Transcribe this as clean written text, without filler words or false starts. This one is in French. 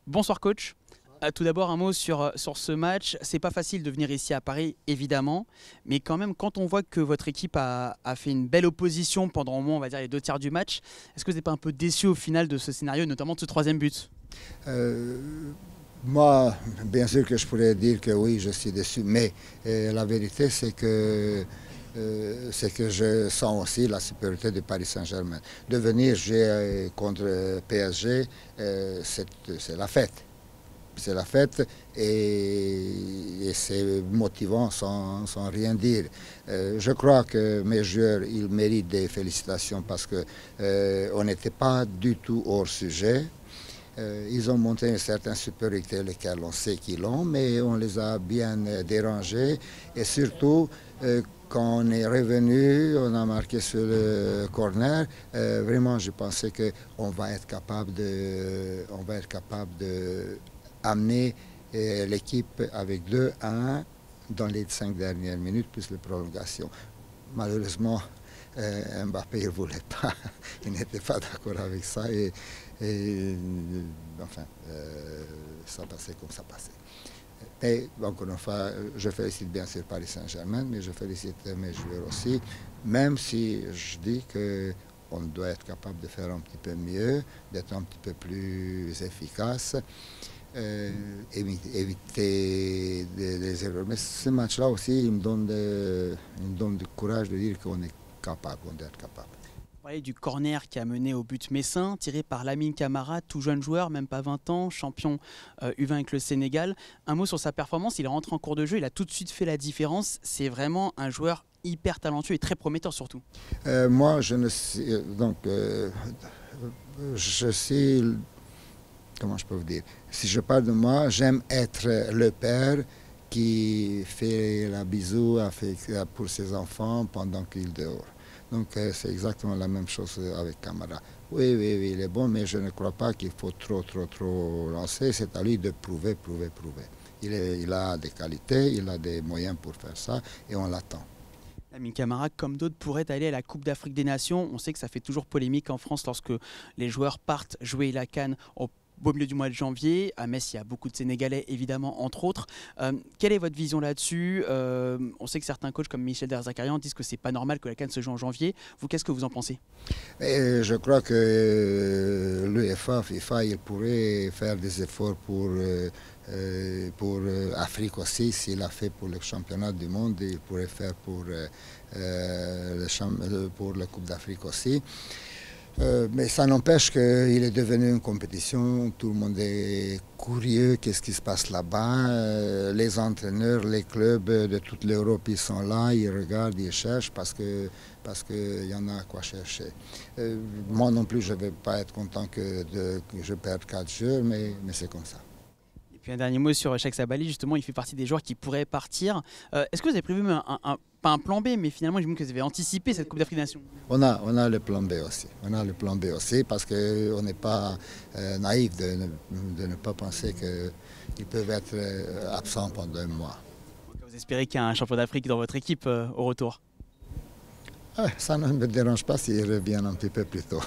Bonsoir coach. Tout d'abord un mot sur ce match. C'est pas facile de venir ici à Paris, évidemment, mais quand même quand on voit que votre équipe a fait une belle opposition pendant au moins on va dire les 2 tiers du match, est-ce que vous n'êtes pas un peu déçu au final de ce scénario, notamment de ce troisième but? Euh, Moi, bien sûr que je pourrais dire que oui, je suis déçu, mais la vérité, c'est que je sens aussi la supériorité de Paris Saint-Germain. De venir jouer contre PSG, c'est la fête. C'est la fête et c'est motivant sans rien dire. Je crois que mes joueurs, ils méritent des félicitations parce qu'on n'était pas du tout hors sujet. Ils ont montré une certaine supériorité, lesquels on sait qu'ils l'ont, mais on les a bien dérangés. Et surtout, quand on est revenu, on a marqué sur le corner. Vraiment, je pensais qu'on va être capable de amener l'équipe avec 2-1 dans les 5 dernières minutes, plus les prolongations. Malheureusement, Mbappé ne voulait pas, il n'était pas d'accord avec ça et enfin, ça passait comme ça passait. Et encore une fois, je félicite bien sûr Paris Saint-Germain, mais je félicite mes joueurs aussi, même si je dis qu'on doit être capable de faire un petit peu mieux, d'être un petit peu plus efficace, éviter des erreurs. Mais ce match-là aussi, il me donne du courage de dire qu'on est capable, on doit être capable. Vous parlez du corner qui a mené au but messin, tiré par Lamine Camara, tout jeune joueur, même pas 20 ans, champion U20 avec le Sénégal. Un mot sur sa performance, il est rentré en cours de jeu, il a tout de suite fait la différence. C'est vraiment un joueur hyper talentueux et très prometteur surtout. Moi, je ne sais, donc, je sais, comment je peux vous dire, si je parle de moi, j'aime être le père qui fait la bisou pour ses enfants pendant qu'il est dehors. Donc c'est exactement la même chose avec Camara. Oui, oui, oui, il est bon, mais je ne crois pas qu'il faut trop lancer. C'est à lui de prouver. Il a des qualités, il a des moyens pour faire ça et on l'attend. Lamine Camara, comme d'autres, pourrait aller à la Coupe d'Afrique des Nations. On sait que ça fait toujours polémique en France lorsque les joueurs partent jouer la CAN au beau milieu du mois de janvier. À Metz, il y a beaucoup de Sénégalais, évidemment, entre autres. Quelle est votre vision là-dessus? On sait que certains coachs comme Michel Derzakarian disent que c'est pas normal que la CAN se joue en janvier. Vous, qu'est-ce que vous en pensez? Et je crois que l'UEFA, FIFA, il pourrait faire des efforts pour Afrique aussi. S'il a fait pour le championnat du monde, il pourrait faire pour la Coupe d'Afrique aussi. Mais ça n'empêche qu'il est devenu une compétition, tout le monde est curieux, qu'est-ce qui se passe là-bas. Les entraîneurs, les clubs de toute l'Europe, ils sont là, ils regardent, ils cherchent parce qu'il y en a à quoi chercher. Moi non plus, je ne vais pas être content que je perde 4 jeux, mais c'est comme ça. Et puis un dernier mot sur Cheikh Sabali, justement, il fait partie des joueurs qui pourraient partir. Est-ce que vous avez prévu pas un plan B, mais finalement, j'imagine que vous avez anticipé cette Coupe d'Afrique des Nations? On a le plan B aussi. On a le plan B aussi parce qu'on n'est pas naïf de ne pas penser qu'ils peuvent être absents pendant un mois. Vous espérez qu'il y a un champion d'Afrique dans votre équipe au retour? Ça ne me dérange pas s'ils reviennent un petit peu plus tôt.